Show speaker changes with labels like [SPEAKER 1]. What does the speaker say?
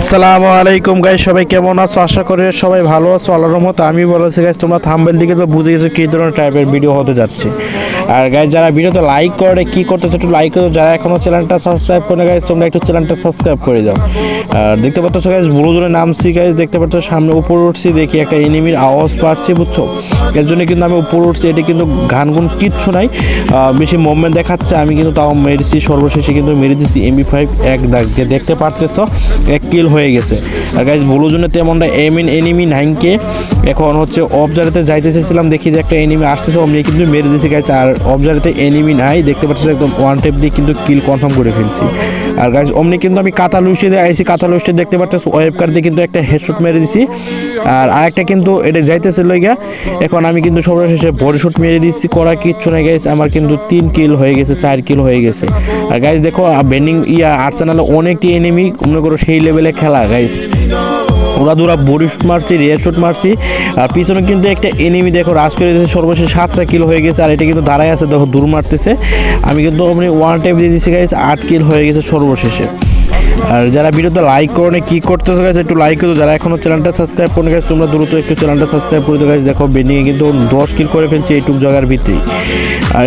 [SPEAKER 1] আসসালামু আলাইকুম গাইস, সবাই কেমন আছো? আশা করি সবাই ভালো আছো আল্লাহর রহমতে। আমি বলেছি গাইস, তোমরা থাম্বনেল দিকে তো বুঝে গেছো কী ধরনের টাইপের ভিডিও হতে যাচ্ছে। আর গাইস, যারা ভিডিওতে লাইক করে কি করতেছে একটু লাইক করো, যারা এখনো চ্যানেলটা সাবস্ক্রাইব করে না গাইস তোমরা একটু চ্যানেলটা সাবস্ক্রাইব করে দাও। আর দেখতে পাচ্ছ গাইস, ব্লু জোনে নামছি গাইস, দেখতে পাচ্ছ সামনে উপরে উঠছি, দেখি একটা এনিমির আওয়াজ পাচ্ছি, বুঝছো? এর জন্য কিন্তু আমি উপরে উঠছি। এটি কিন্তু গান গুন কিচ্ছু নাই, বেশি মুভমেন্ট দেখাচ্ছে। আমি কিন্তু তাও মেরেছি, সর্বশেষে কিন্তু মেরে দিচ্ছি MP5 এক দাগ, যে দেখতে পারতেছ এক কিল হয়ে গেছে। আর গাইস, ব্লু জোনে তেমনটা এনিমি 9K। এখন হচ্ছে অবজারেতে যাইতে চেয়েছিলাম, দেখি যে একটা এনিমি আসতেছে, অমনি কিন্তু মেরে দিয়েছি গাইস। আর অবজারেতে এনিমি নাই, দেখতে পাচ্ছি একদম ওয়ান টেপ দিয়ে কিন্তু কিল কনফার্ম করে ফেলছি। আর গাইস, অমনি কিন্তু আমি কাতা লুইসে দিয়ে আইসি, কাতা লুইসে দেখতে পাচ্ছি ওয়েব কার দিয়ে কিন্তু একটা হেডশট মেরে দিছি। আর আরেকটা কিন্তু এটা যাইতেছিল গিয়া। এখন আমি কিন্তু সর্বশেষে বডি শট মেরে দিচ্ছি, করা কিচ্ছু নাই গাইস। আমার কিন্তু 3 কিল হয়ে গেছে, 4 কিল হয়ে গেছে। আর গাইস দেখো, বেন্ডিং আর্সেনালে অনেকটি এনিমি, মনে করো সেই লেভেলে খেলা গাইস। ওরা দুরা বডি শুট মারছি, রিয়ার শুট মারছি। আর পিছনে কিন্তু একটা এনিমি দেখো রাশ করে দিয়েছে, সর্বশেষ 7টা কিল হয়ে গেছে। আর এটা কিন্তু দাঁড়ায় আছে, দেখো দূর মারতেছে। আমি কিন্তু অমনি ওয়ান টাইপ দিয়ে দিচ্ছি গাইস, 8 কিল হয়ে গেছে সর্বশেষে। আর যারা ভিডিওতে লাইক করো না কি করতেছো গাইস একটু লাইক করো, যারা এখনো চ্যানেলটা সাবস্ক্রাইব করে গাইস তোমরা দ্রুত একটু চ্যানেলটা সাবস্ক্রাইব করে দাও গাইস। দেখো বেনিয়ে কিন্তু 10 কিল করে ফেলছে এইটুক জায়গার ভিতরেই। আর